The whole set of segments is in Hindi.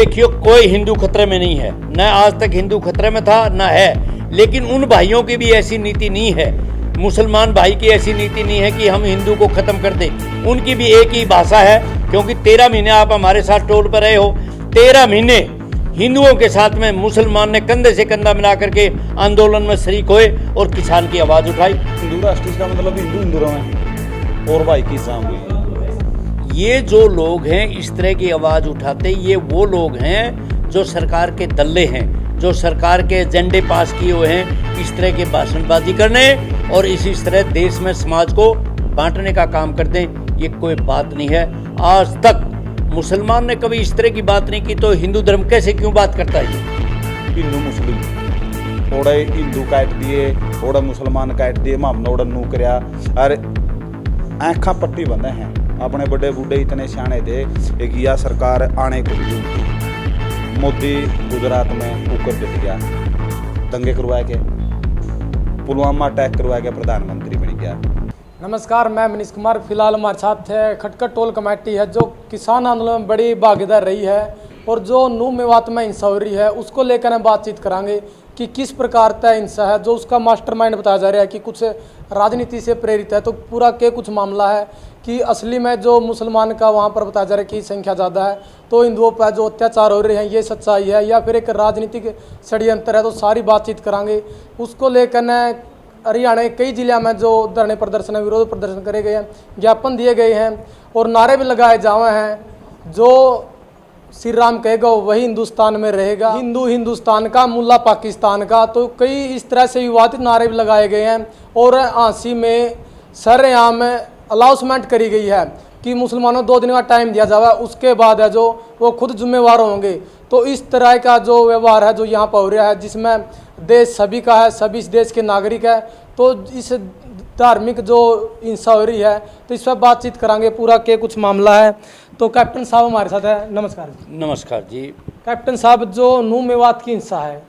देखियो, कोई हिंदू खतरे में नहीं है, न आज तक हिंदू खतरे में था न है। लेकिन उन भाइयों की भी ऐसी नीति नहीं है, मुसलमान भाई की ऐसी नीति नहीं है कि हम हिंदू को खत्म कर दें। उनकी भी एक ही भाषा है, क्योंकि 13 महीने आप हमारे साथ टोल पर रहे हो। 13 महीने हिंदुओं के साथ में मुसलमान ने कंधे से कंधा मिला करके आंदोलन में शरीक हुए और किसान की आवाज उठाई। हिंदू राष्ट्र का मतलब हिंदू हिंदू रहे और भाई की शाम हुई। ये जो लोग हैं इस तरह की आवाज़ उठाते, ये वो लोग हैं जो सरकार के दल्ले हैं, जो सरकार के एजेंडे पास किए हुए हैं इस तरह के भाषणबाजी करने और इसी तरह देश में समाज को बांटने का काम करते हैं। ये कोई बात नहीं है। आज तक मुसलमान ने कभी इस तरह की बात नहीं की, तो हिंदू धर्म कैसे क्यों बात करता है? हिंदू मुस्लिम थोड़े हिंदू काट दिए, थोड़ा मुसलमान काट दिए, मामना उड़ा नू करया। अरे आँखा पट्टी बंदे हैं, अपने बड़े बूढ़े इतने सियाने थे। एक यह सरकार आने को भी मोदी गुजरात में ऊपर जित गया, दंगे करवाए के, पुलवामा अटैक करवाया गया, प्रधानमंत्री बन गया। नमस्कार, मैं मनीष कुमार। फिलहाल हमारे साथ है खटखट टोल कमेटी है, जो किसान आंदोलन में बड़ी भागीदार रही है और जो नू मेवात में हिंसा हो रही है उसको लेकर हम बातचीत करांगे कि किस प्रकार तय हिंसा है, जो उसका मास्टरमाइंड बताया जा रहा है कि कुछ राजनीति से प्रेरित है। तो पूरा के कुछ मामला है कि असली में जो मुसलमान का वहाँ पर बताया जा रहा है कि संख्या ज़्यादा है, तो हिंदुओं पर जो अत्याचार हो रहे हैं ये सच्चाई है या फिर एक राजनीतिक षड्यंत्र है। तो सारी बातचीत करांगे। उसको लेकर न हरियाणा के कई जिलों में जो धरने प्रदर्शन, विरोध प्रदर्शन करे गए हैं, ज्ञापन दिए गए हैं और नारे भी लगाए जाए हैं। जो श्री राम कहेगा वही हिंदुस्तान में रहेगा, हिंदू हिंदुस्तान का, मुल्ला पाकिस्तान का। तो कई इस तरह से विवादित नारे भी लगाए गए हैं और आंसी में सरेआम अलाउंसमेंट करी गई है कि मुसलमानों 2 दिन का टाइम दिया जाएगा, उसके बाद है जो वो खुद जिम्मेवार होंगे। तो इस तरह का जो व्यवहार है जो यहाँ पर हो रहा है, जिसमें देश सभी का है, सभी इस देश के नागरिक है, तो इस धार्मिक जो हिंसा हो रही है तो इस पर बातचीत करांगे। पूरा के कुछ मामला है। तो कैप्टन साहब हमारे साथ है। नमस्कार जी। नमस्कार जी। कैप्टन साहब, जो नू मेवात की हिंसा है,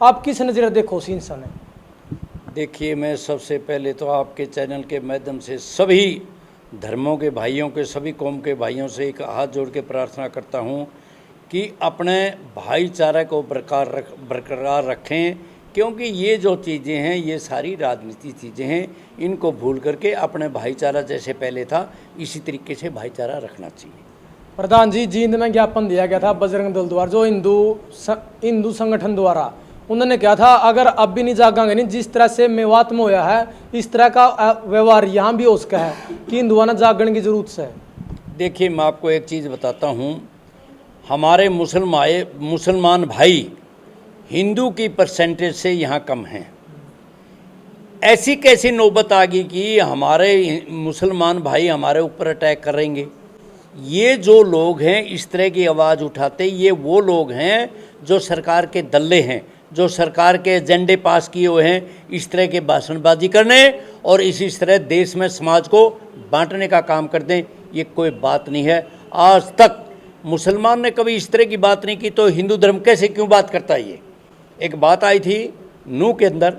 आप किस नज़रिए देखो उस हिंसा ने? देखिए, मैं सबसे पहले तो आपके चैनल के माध्यम से सभी धर्मों के भाइयों के, सभी कौम के भाइयों से एक हाथ जोड़ के प्रार्थना करता हूँ कि अपने भाईचारा को बरकरार रखें, क्योंकि ये जो चीज़ें हैं ये सारी राजनीति चीज़ें हैं। इनको भूल करके अपने भाईचारा जैसे पहले था इसी तरीके से भाईचारा रखना चाहिए। प्रधान जी, जींद में ज्ञापन दिया गया था बजरंग दल द्वारा, जो हिंदू संगठन द्वारा। उन्होंने कहा था अगर अब भी नहीं जागेंगे, नहीं जिस तरह से मेवात में होया है इस तरह का व्यवहार यहाँ भी हो सका है कि हिंदुओं ने जागने की जरूरत है। देखिए, मैं आपको एक चीज़ बताता हूँ, हमारे मुसलमान भाई हिंदू की परसेंटेज से यहाँ कम हैं। ऐसी कैसी नौबत आ गई कि हमारे मुसलमान भाई हमारे ऊपर अटैक करेंगे? ये जो लोग हैं इस तरह की आवाज़ उठाते, ये वो लोग हैं जो सरकार के दल्ले हैं, जो सरकार के एजेंडे पास किए हुए हैं इस तरह के भाषणबाजी करने और इसी तरह देश में समाज को बांटने का काम करते हैं। ये कोई बात नहीं है। आज तक मुसलमान ने कभी इस तरह की बात नहीं की, तो हिंदू धर्म कैसे क्यों बात करता है? ये एक बात आई थी नू के अंदर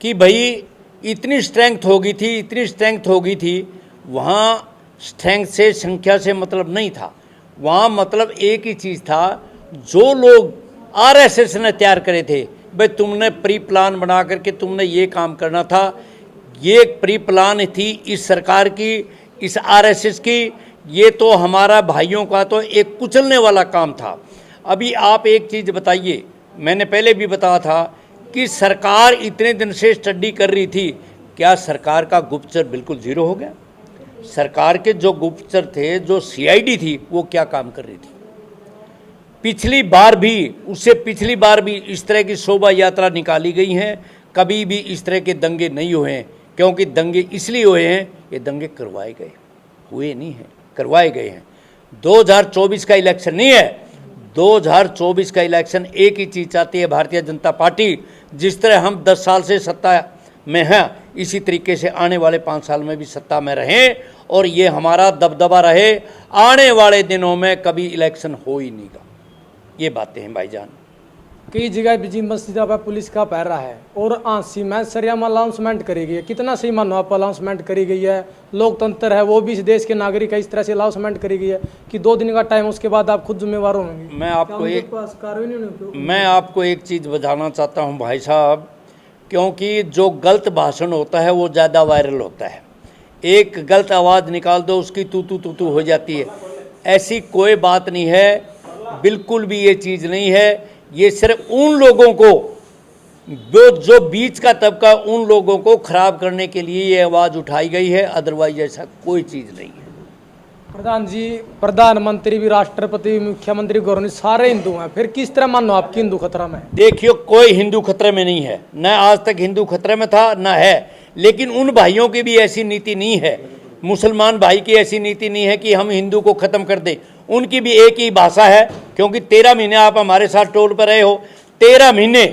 कि भाई इतनी स्ट्रेंथ हो गई थी, इतनी स्ट्रेंथ हो गई थी। वहाँ स्ट्रेंथ से, संख्या से मतलब नहीं था। वहाँ मतलब एक ही चीज़ था, जो लोग आरएसएस ने तैयार करे थे, भाई तुमने प्री प्लान बना करके तुमने ये काम करना था। ये प्री प्लान थी इस सरकार की, इस आरएसएस की। ये तो हमारा भाइयों का तो एक कुचलने वाला काम था। अभी आप एक चीज़ बताइए, मैंने पहले भी बताया था कि सरकार इतने दिन से स्टडी कर रही थी, क्या सरकार का गुप्तचर बिल्कुल जीरो हो गया? सरकार के जो गुप्तचर थे, जो सीआईडी थी, वो क्या काम कर रही थी? पिछली बार भी, उससे पिछली बार भी इस तरह की शोभा यात्रा निकाली गई हैं। कभी भी इस तरह के दंगे नहीं हुए हैं, क्योंकि दंगे इसलिए हुए हैं, ये दंगे करवाए गए, हुए नहीं हैं, करवाए गए हैं। 2024 का इलेक्शन नहीं है। 2024 का इलेक्शन एक ही चीज़ चाहती है भारतीय जनता पार्टी, जिस तरह हम 10 साल से सत्ता में हैं इसी तरीके से आने वाले 5 साल में भी सत्ता में रहें और ये हमारा दबदबा रहे। आने वाले दिनों में कभी इलेक्शन हो ही नहीं गा। ये बातें हैं भाईजान। कई जगह बिजी मस्जिद पर पुलिस का पहरा है और आंसी में सरियाम अनाउंसमेंट करी गई है। कितना सही मानो आप अनाउंसमेंट करी गई है, लोकतंत्र है, वो भी इस देश के नागरिक है, इस तरह से अनाउंसमेंट करी गई है कि 2 दिन का टाइम, उसके बाद आप खुद जिम्मेवार होंगे। मैं आपको एक चीज़ बताना चाहता हूँ भाई साहब, क्योंकि जो गलत भाषण होता है वो ज़्यादा वायरल होता है। एक गलत आवाज़ निकाल दो, उसकी तू तू तू तू हो जाती है। ऐसी कोई बात नहीं है, बिल्कुल भी ये चीज़ नहीं है। ये सिर्फ उन लोगों को जो बीच का तबका, उन लोगों को खराब करने के लिए ये आवाज़ उठाई गई है, अदरवाइज ऐसा कोई चीज़ नहीं है। प्रधान जी, प्रधानमंत्री भी, राष्ट्रपति, मुख्यमंत्री, गवर्नर सारे हिंदू हैं, फिर किस तरह मानो आपकी हिंदू खतरा में? देखियो, कोई हिंदू खतरे में नहीं है, न आज तक हिंदू खतरे में था न है। लेकिन उन भाइयों की भी ऐसी नीति नहीं है, मुसलमान भाई की ऐसी नीति नहीं है कि हम हिंदू को ख़त्म कर दें। उनकी भी एक ही भाषा है, क्योंकि 13 महीने आप हमारे साथ टोल पर रहे हो, 13 महीने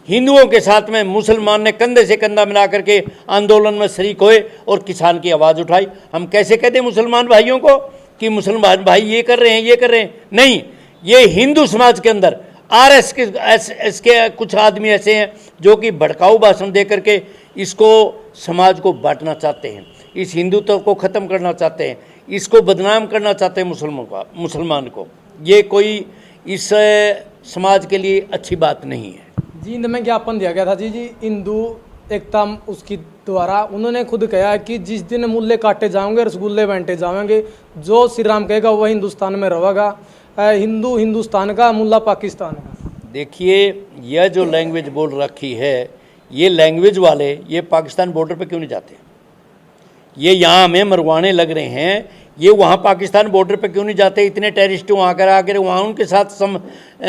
हिंदुओं के साथ में मुसलमान ने कंधे से कंधा मिला करके आंदोलन में शरीक हुए और किसान की आवाज़ उठाई। हम कैसे कहते मुसलमान भाइयों को कि मुसलमान भाई ये कर रहे हैं, ये कर रहे हैं? नहीं, ये हिंदू समाज के अंदर RSS के कुछ आदमी ऐसे हैं जो कि भड़काऊ भाषण दे करके इसको समाज को बांटना चाहते हैं, इस हिंदुत्व को ख़त्म करना चाहते हैं, इसको बदनाम करना चाहते हैं मुसलमान को। ये कोई इस समाज के लिए अच्छी बात नहीं है। जींद में ज्ञापन दिया गया था जी हिंदू एकता उसकी द्वारा, उन्होंने खुद कहा कि जिस दिन मूल्य काटे जाएंगे, रसगुल्ले बांटे जाएंगे, जो श्री राम कहेगा वह हिंदुस्तान में रहेगा, हिंदू हिंदुस्तान का, मुल्ला पाकिस्तान का। देखिए, यह जो लैंग्वेज बोल रखी है, ये लैंग्वेज वाले ये पाकिस्तान बॉर्डर पे क्यों नहीं जाते? ये यहाँ हमें मरवाने लग रहे हैं, ये वहाँ पाकिस्तान बॉर्डर पे क्यों नहीं जाते? इतने टेररिस्ट वहाँ कर आकर वहाँ उनके साथ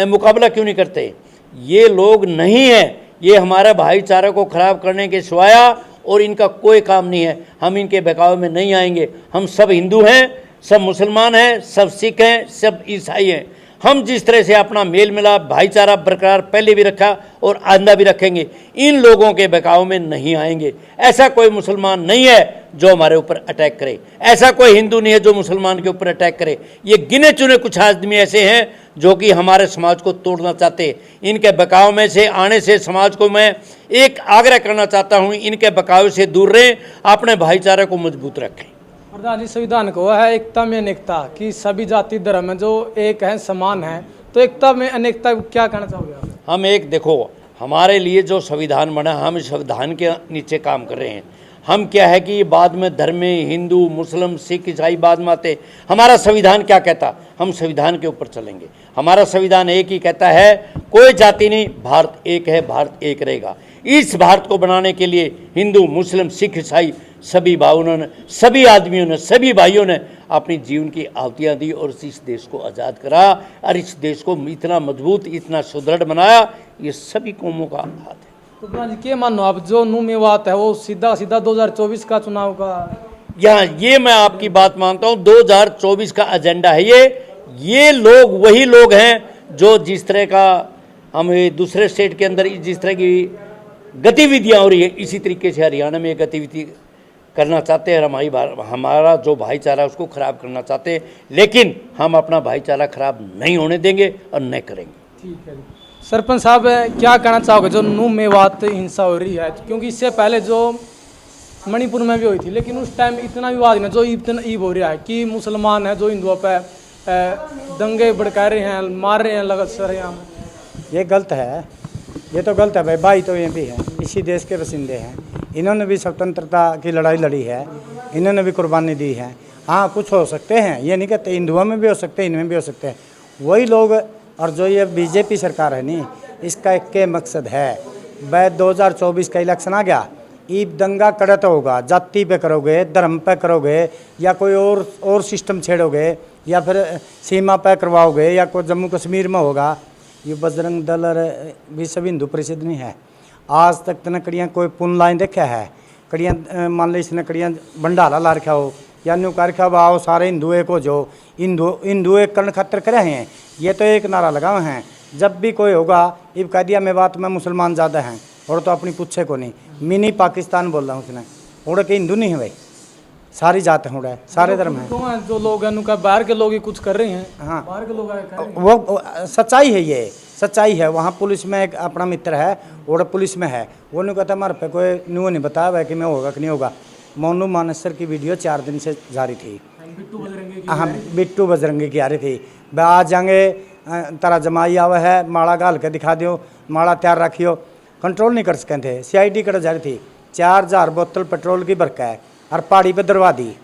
मुकाबला क्यों नहीं करते? ये लोग नहीं हैं, ये हमारा भाईचारा को ख़राब करने के सिवाया और इनका कोई काम नहीं है। हम इनके बहकावे में नहीं आएंगे। हम सब हिंदू हैं, सब मुसलमान हैं, सब सिख हैं, सब ईसाई हैं। हम जिस तरह से अपना मेल मिलाप भाईचारा बरकरार पहले भी रखा और आइंदा भी रखेंगे, इन लोगों के बहकाव में नहीं आएंगे। ऐसा कोई मुसलमान नहीं है जो हमारे ऊपर अटैक करे, ऐसा कोई हिंदू नहीं है जो मुसलमान के ऊपर अटैक करे। ये गिने चुने कुछ आदमी ऐसे हैं जो कि हमारे समाज को तोड़ना चाहते हैं। इनके बहकाव में से आने से समाज को मैं एक आग्रह करना चाहता हूँ, इनके बहकाव से दूर रहें, अपने भाईचारे को मजबूत रखें। प्रधान जी, संविधान को है एकता में अनेकता कि सभी जाति धर्म है जो एक है, समान है, तो एकता में अनेकता क्या कहना चाहोगे आप? हम एक देखो, हमारे लिए जो संविधान बना, हम इस संविधान के नीचे काम कर रहे हैं। हम क्या है कि बाद में धर्म में हिंदू मुस्लिम सिख ईसाई बाद में आते। हमारा संविधान क्या कहता? हम संविधान के ऊपर चलेंगे। हमारा संविधान एक ही कहता है, कोई जाति नहीं, भारत एक है, भारत एक रहेगा। इस भारत को बनाने के लिए हिंदू मुस्लिम सिख ईसाई सभी भाइयों ने, सभी आदमियों ने, सभी भाइयों ने अपनी जीवन की आहुतियाँ दी और इस देश को आज़ाद करा और इस देश को इतना मजबूत, इतना सुदृढ़ बनाया। ये सभी कौमों का हाथ है। तो प्रधान जी, क्या मानो आप जो नू में बात है वो सीधा सीधा 2024 का चुनाव का? यहाँ ये मैं आपकी बात मानता हूँ, 2024 का एजेंडा है ये लोग वही लोग हैं जो जिस तरह का हम दूसरे स्टेट के अंदर जिस तरह की गतिविधियाँ हो रही है, इसी तरीके से हरियाणा में गतिविधि करना चाहते हैं और हमारा जो भाईचारा उसको ख़राब करना चाहते हैं। लेकिन हम अपना भाईचारा ख़राब नहीं होने देंगे और नहीं करेंगे। ठीक है। सरपंच साहब, क्या कहना चाहोगे जो नू मेवात हिंसा हो रही है? क्योंकि इससे पहले जो मणिपुर में भी हुई थी, लेकिन उस टाइम इतना विवाद नहीं, जो इतना ईब हो रहा है कि मुसलमान है जो हिंदुओं पर दंगे भड़का रहे हैं, मार रहे हैं लगातार। ये गलत है, ये तो गलत है भाई। भाई तो ये भी है, इसी देश के बसिंदे हैं, इन्होंने भी स्वतंत्रता की लड़ाई लड़ी है, इन्होंने भी कुर्बानी दी है। हाँ, कुछ हो सकते हैं, ये नहीं कहते, हिंदुओं में भी हो सकते हैं, इनमें भी हो सकते हैं। वही लोग, और जो ये बीजेपी सरकार है नहीं, इसका एक के मकसद है, वह 2024 का इलेक्शन आ गया, ईब दंगा कड़त होगा, जाति पे करोगे, धर्म पे करोगे, या कोई और सिस्टम छेड़ोगे, या फिर सीमा पे करवाओगे, या कोई जम्मू कश्मीर में होगा। ये बजरंग दल विश्व हिंदू परिषद नहीं है। आज तक तो कड़ियाँ कोई पुन लाइन देखा है? कड़ियाँ मान लो इसने कड़ियाँ भंडारा ला रखा हो या न्यू कर रखा, आओ सारे हिंदू एक हो, जो हिंदू एक करण खतर करे हैं। ये तो एक नारा लगाए हैं, जब भी कोई होगा इब कह दिया मैं बात में मुसलमान ज़्यादा हैं, और तो अपनी पूछे को नहीं, मिनी पाकिस्तान बोल रहा हूँ उसने। उड़ के हिंदू नहीं है भाई, सारी जात हैं, उड़ा सारे धर्म हैं। जो लोग हैं बाहर के लोग ही कुछ कर रहे हैं। हाँ, बाहर के लोग वो सच्चाई है ये। सच्चाई है। वहाँ पुलिस में एक अपना मित्र है और पुलिस में है, वो नहीं कहता हमारे पे कोई न्यू नहीं बताया हुआ है कि मैं होगा कि नहीं होगा। मोनू मानेसर की वीडियो 4 दिन से जारी थी। हाँ, बिट्टू बजरंगी की आ रही थी, वह आ जाएंगे तारा जमाई आवा है, माड़ा गाल के दिखा दियो, माड़ा तैयार रखियो, कंट्रोल नहीं कर सकें थे। CID कड़ा जा रही थी, 4000 बोतल पेट्रोल की बरका है और पहाड़ी पे दरवा दी।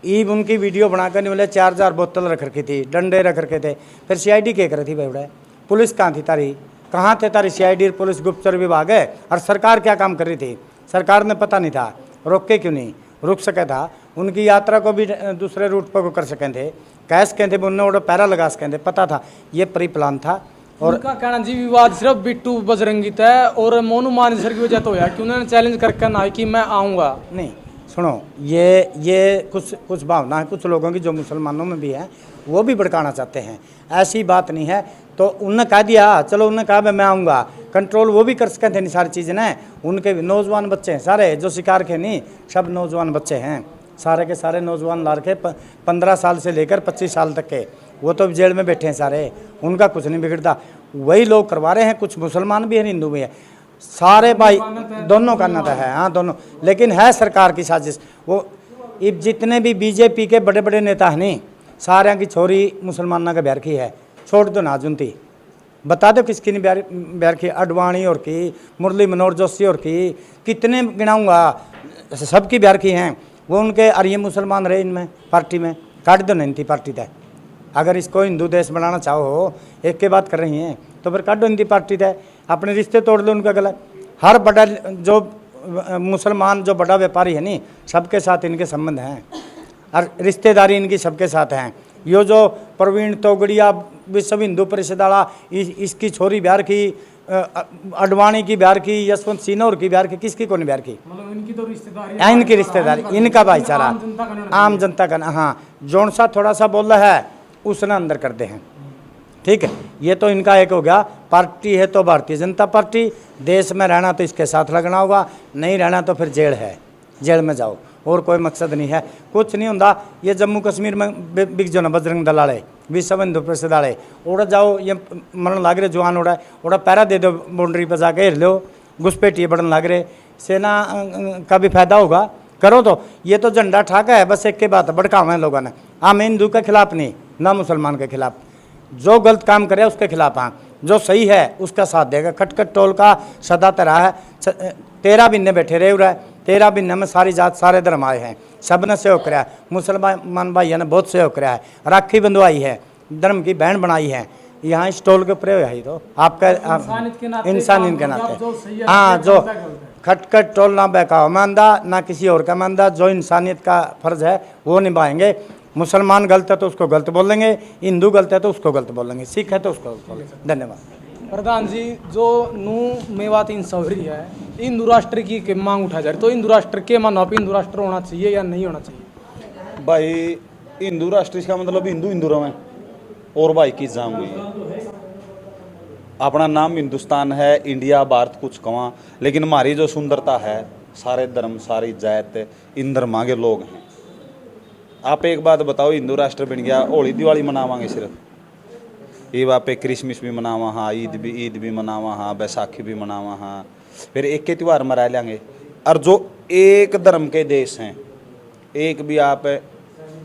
ईब उनकी वीडियो बनाकर नहीं बोले 4000 बोतल रख रखी थी, डंडे रख रखे थे। फिर CID क्या कर रही थी भाई? पुलिस कहाँ थी तारी? कहाँ थे तारी CID पुलिस गुप्तचर विभाग है? और सरकार क्या काम कर रही थी? सरकार ने पता नहीं था, रोके क्यों नहीं? रुक सके था, उनकी यात्रा को भी दूसरे रूट पर को कर सकें थे, कैश कहते उन्होंने वो पैरा लगा सकें थे, पता था ये प्री प्लान था। और उनका कहना जी विवाद सिर्फ बिट्टू बजरंगी तय और मोनू मानेसर की वजह तो है कि उन्होंने चैलेंज करके ना कि मैं आऊँगा। नहीं सुनो, ये कुछ भावना है कुछ लोगों की जो मुसलमानों में भी है, वो भी भड़काना चाहते हैं। ऐसी बात नहीं है। तो उनने कह दिया, चलो उनने कहा मैं आऊँगा, कंट्रोल वो भी कर सकते थे नहीं सारी चीज़ें ना। उनके नौजवान बच्चे हैं सारे, जो शिकार के नहीं सब नौजवान बच्चे हैं, सारे के सारे नौजवान लड़के 15 साल से लेकर 25 साल तक के, वो तो जेल में बैठे हैं सारे, उनका कुछ नहीं बिगड़ता। वही लोग करवा रहे हैं, कुछ मुसलमान भी हैं हिंदू भी हैं, सारे भाई दोनों का नाता है। हाँ दोनों, लेकिन है सरकार की साजिश। वो जितने भी BJP के बड़े बड़े नेता हैं नहीं, सारे की छोरी मुसलमाना का ब्यार की है, छोड़ दो ना जुनती, बता दो किसकी नहीं ब्यार की? अडवाणी और की, मुरली मनोहर जोशी और की, कितने गिनाऊंगा, सबकी ब्यार की हैं वो उनके। और ये मुसलमान रहे इनमें पार्टी में, काट दो नहीं थी पार्टी तय। अगर इसको हिंदू देश बनाना चाहो, एक के बात कर रही हैं, तो फिर काट दो हिंदी पार्टी तय, अपने रिश्ते तोड़ दो उनका गला। हर बड़ा जो मुसलमान जो बड़ा व्यापारी है नहीं, सबके साथ इनके संबंध हैं और रिश्तेदारी इनकी सबके साथ हैं। यो जो प्रवीण तोगड़िया विश्व हिंदू परिषद वाला, इसकी छोरी बिहार की, अडवाणी की बिहार की, यशवंत सिन्हा की बिहार की, किसकी कौन बिहार की? मतलब इनकी तो रिश्तेदारी, इनकी रिश्तेदारी, इनका भाईचारा, आम जनता का। हाँ, जौन सा थोड़ा सा बोल रहा है उसने अंदर कर दे हैं, ठीक है। ये तो इनका एक हो गया। पार्टी है तो भारतीय जनता पार्टी, देश में रहना तो इसके साथ लगना होगा, नहीं रहना तो फिर जेल है, जेल में जाओ, और कोई मकसद नहीं है, कुछ नहीं होता। ये जम्मू कश्मीर में बिक जो ना बजरंग दल वाले, विश्व हिंदू परिषद वाले, उड़ा जाओ, ये मन लाग रहे जवान उड़ा पैरा दे दो, बाउंड्री पर जाके हिर लो, घुसपैठिए बढ़न लाग रहे, सेना का भी फायदा होगा, करो। तो ये तो झंडा ठाका है, बस एक के बात भड़कावा है लोगों ने। हाँ, मैं हिंदू के खिलाफ नहीं, ना मुसलमान के खिलाफ, जो गलत काम करे उसके खिलाफ। हाँ, जो सही है उसका साथ देगा। खटखट टोल का सदा तरह है, 13 महीने बैठे रहे हुआ है, 13 महीने में सारी जात सारे धर्म आए हैं, सब ने सहयोग कराया, मुसलमान भाइयों ने बहुत सहयोग कराया है, राखी बंधवाई है, धर्म की बहन बनाई है। यहाँ इस टोल के ऊपर है तो आपका इंसान के नाते। हाँ, जो खटखट टोल ना बहकाओ मानदा, ना किसी और का मानदा, जो इंसानियत का फर्ज है वो निभाएंगे। मुसलमान गलत है तो उसको गलत बोलेंगे, हिंदू गलत है तो उसको गलत बोलेंगे, सिख है तो उसको बोलेंगे। धन्यवाद। प्रधान जी, जो नू मेवात इंसावरी है, हिंदू राष्ट्र की मांग उठा जा रही, तो हिंदू राष्ट्र के मानो आप हिंदू राष्ट्र होना चाहिए या नहीं होना चाहिए? भाई हिंदू राष्ट्र इसका मतलब हिंदू हिंदू रहे और भाई की जाऊंगी। अपना नाम हिंदुस्तान है, इंडिया भारत कुछ कमा, लेकिन हमारी जो सुंदरता है, सारे धर्म सारी जात इन धर्मा के लोग हैं। आप एक बात बताओ, हिंदू राष्ट्र बन गया, होली दिवाली मनावांगे सिर्फ, ये वहाँ पे क्रिसमस भी मनावा, हाँ ईद भी मनावा, हाँ बैसाखी भी मनावा, हाँ फिर एक के त्यौहार मना लेंगे। और जो एक धर्म के देश हैं, एक भी आप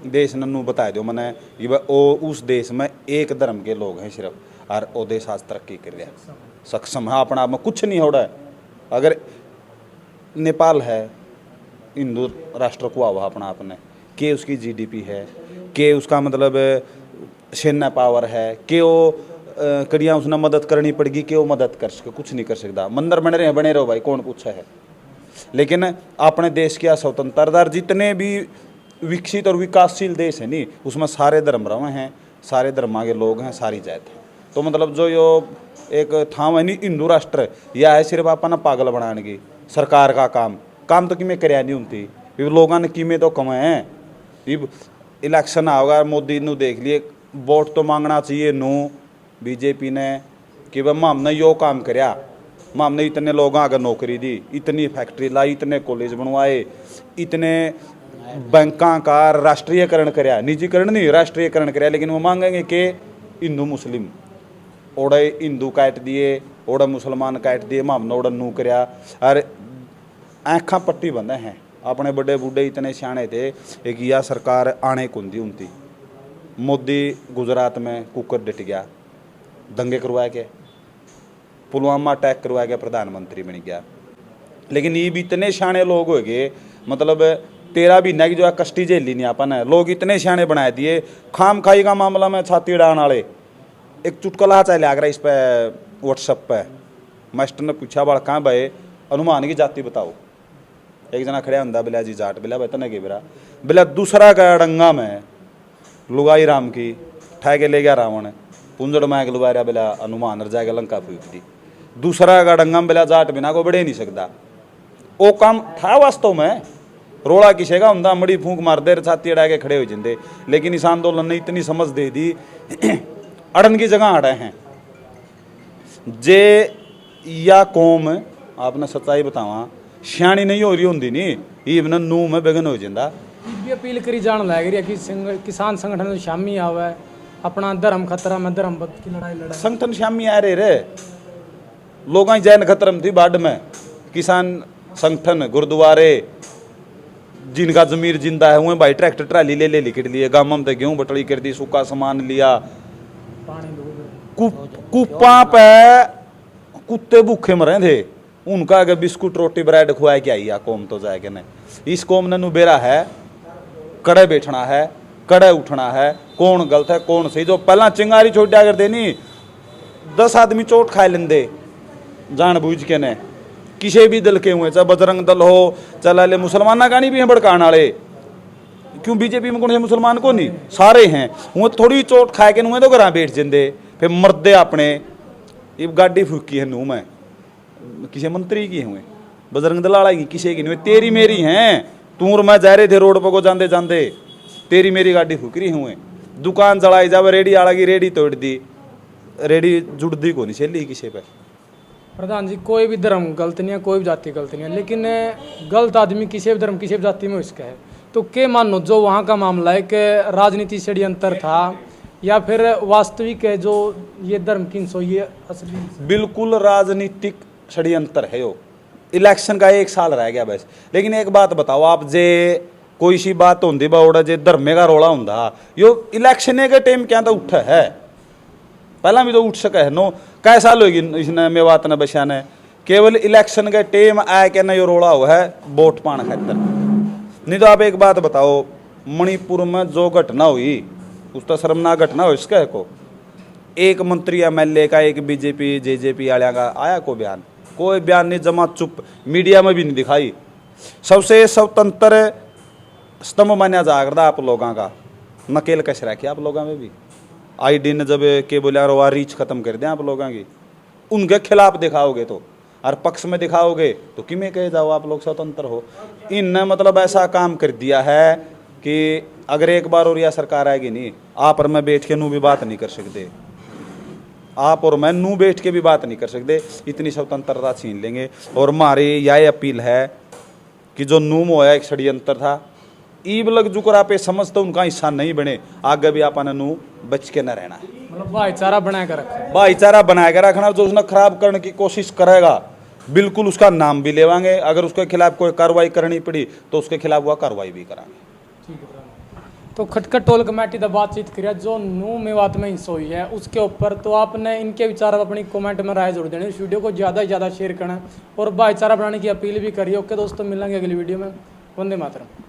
देश नन्नू बता दो मैंने, ये उस देश में एक धर्म के लोग हैं सिर्फ, और वो देश आज तरक्की कर रहा है, सक्षम है, अपना आप में कुछ नहीं हो रहा है। अगर नेपाल है हिंदू राष्ट्र को हुआ अपना आपने, के उसकी GDP है, के उसका मतलब सेना पावर है, के वो कड़ियाँ उसने मदद करनी पड़ेगी, कि वो मदद कर सके, कुछ नहीं कर सकता। मंदिर बने रहो भाई, कौन पूछा है। लेकिन अपने देश की स्वतंत्रता, जितने भी विकसित और विकासशील देश है नहीं, उसमें सारे धर्म रहे हैं, सारे धर्मा के लोग हैं, सारी जात है। तो मतलब जो यो एक थाम है नहीं हिंदू राष्ट्र, यह है सिर्फ अपना पागल बनाने की सरकार का काम तो किमें कराया नहीं होती, लोगों ने किमें तो कमाए हैं। इलेक्शन आओगा, मोदी ने देख लिए, वोट तो मांगना चाहिए नो BJP ने कि भाई हमने यो काम कराया, हमने इतने लोगों को नौकरी दी, इतनी फैक्ट्री लाई, इतने कॉलेज बनवाए, इतने बैंकों का राष्ट्रीयकरण कराया, निजीकरण नहीं राष्ट्रीयकरण कराया। लेकिन वो मांगेंगे कि हिंदू मुस्लिम ओड़े हिंदू काट दिए, ओड़े मुसलमान काट दिए, मामना ओड़ा नू करया। और आँखा पट्टी बंदे हैं। अपने बड़े बूढ़े इतने सियाने थे, एक यह सरकार आने कुंदी उनती। मोदी गुजरात में कुकर डट गया, दंगे करवाया गया, पुलवामा अटैक करवाया गया, प्रधानमंत्री बन गया। लेकिन ये भी इतने सियाने लोग हो गए, मतलब 13 महीना की जो है कष्टी झेली नहीं अपन है, लोग इतने सियाने बना दिए। खाम खाई का मामला में छाती उड़ाने वाले एक चुटकुला चाहे लग रहा है इस पर व्हाट्सएप पे। मास्टर ने पूछा बाल कहाँ भाई अनुमान की जाति बताओ, एक जना खड़े होंगे बिला जी जाट, बिला बता के बिरा बिला दूसरा का डंगा में लुगाई राम की ठहके ले गया रावण, पुंजड़ में लुगा रहा बिला अनुमान रह जाएगा लंका फूक दी। दूसरा का डंगा में बिला जाट बिना को बढ़े नहीं सकता। वो काम था वास्तव में, रोड़ा किसे का होंगे मड़ी फूंक मार दे छाती अड़ा के खड़े हो जाते। लेकिन इस आंदोलन ने इतनी समझ दे दी, अड़न की जगह अड़े हैं जे या कौम। आपने सच्चाई बतावा सियाणी नहीं हो रही होंगी नहीं, इवन नू में बेगन हो जाता। भी अपील करी जान लग रही है कि किसान संगठन शामी आवे, अपना धर्म खतरा में धर्म बद की लड़ाई लड़ा। संगठन शामी आ रहे रे लोग जैन खतरम थी बाढ़ में, किसान संगठन गुरुद्वारे जिनका जमीर जिंदा है हुए भाई ट्रैक्टर ट्राली ले लिखट लिए, गाँव में गेहूँ बटड़ी कर दी, सूखा सामान लिया, कुप्पा पे कुत्ते भूखे मरे थे, उनका आगे बिस्कुट रोटी ब्रेड खुआ के आई कौम तो जाएगा नहीं। इस कौम ने नुबेरा है, कड़े बैठना है, कड़े उठना है, कौन गलत है कौन सही। जो पहला चिंगारी छोड़ दिया कर देनी 10 आदमी चोट खा लेंदे जान बूझ के ने, किसी भी दल के हुए, चाहे बजरंग दल हो, चला मुसलमान गानी भी हैं भड़काने वाले। क्यों बीजेपी में कौन से मुसलमान को नहीं, सारे हैं। वो थोड़ी चोट खा के नुए तो घर बैठ जाते, फिर मरदे अपने। ये गाड़ी फूकी है नू में किसी मंत्री की हुए, बजरंग दल वाला की किसी की नहीं, तेरी मेरी हैं। तूर में जा रहे थे रोड पर को जाते जाते, तेरी मेरी गाड़ी फूक रही हुए। दुकान जलाई जावे, रेडी आला की रेडी तोड़ दी, रेडी जुड़ दी को नहीं चली किसी पे। प्रधान जी कोई भी धर्म गलत नहीं है, कोई भी जाति गलत नहीं है, लेकिन गलत आदमी किसी भी धर्म किसी भी जाति में इसका है। तो के मानो जो वहाँ का मामला है कि राजनीति षड्यंत्र था या फिर वास्तविक है जो ये धर्म की सो ये असली? बिल्कुल राजनीतिक षड्यंत्र है यो। इलेक्शन का 1 साल रह गया बस। लेकिन एक बात बताओ आप, जे कोई सी बात होंगी बाड़ा जे धर्मे का रोला होंदा, यो इलेक्शन के टाइम क्या तो उठा है, पहला भी तो उठ सका है नो। कै साल होगी इसने मेवात ने बसिया ने, केवल इलेक्शन के टाइम आए के ना यो रोला हुआ है वोट पाने खातर। नहीं तो आप एक बात बताओ, मणिपुर में जो घटना हुई उस तो शर्मनाक घटना हो इसका है को, एक मंत्री MLA का, एक बीजेपी JJP वाले का आया को बयान? कोई बयान नहीं, जमा चुप, मीडिया में भी नहीं दिखाई। सबसे स्वतंत्र स्तंभ माना जागरदा आप लोगों का, नकेल कस रखी आप लोगों में भी। ID ने जब के बोले यार रीच खत्म कर दें आप लोगों की, उनके खिलाफ दिखाओगे तो, और पक्ष में दिखाओगे तो कि में कहे जाओ आप लोग स्वतंत्र हो। इनने मतलब ऐसा काम कर दिया है कि अगर एक बार और यह सरकार आएगी नहीं, आप और मैं बैठ के नू भी बात नहीं कर सकते, आप और मैं नू बैठ के भी बात नहीं कर सकते, इतनी स्वतंत्रता छीन लेंगे। और हमारी यह अपील है कि जो नूम होया एक षड्यंत्र था, ईब लग जुकरा पे समझ तो उनका हिस्सा नहीं बने, आगे भी आपने नू बच के न रहना है। मतलब भाईचारा बना कर रखना, भाईचारा बना के रखना। जो उसने खराब करने की कोशिश करेगा बिल्कुल उसका नाम भी लेवांगे, अगर उसके खिलाफ कोई कार्रवाई करनी पड़ी तो उसके खिलाफ वह कार्रवाई भी करांगे। तो खटखट टोल कमेटी का बातचीत करिए जो नू मेवात में हिस्सा हुई है उसके ऊपर, तो आपने इनके विचार अपनी कमेंट में राय जरूर देनी, इस वीडियो को ज़्यादा से ज़्यादा शेयर करना और भाईचारा बनाने की अपील भी करिए। ओके दोस्तों, मिलेंगे अगली वीडियो में। वंदे मातरम।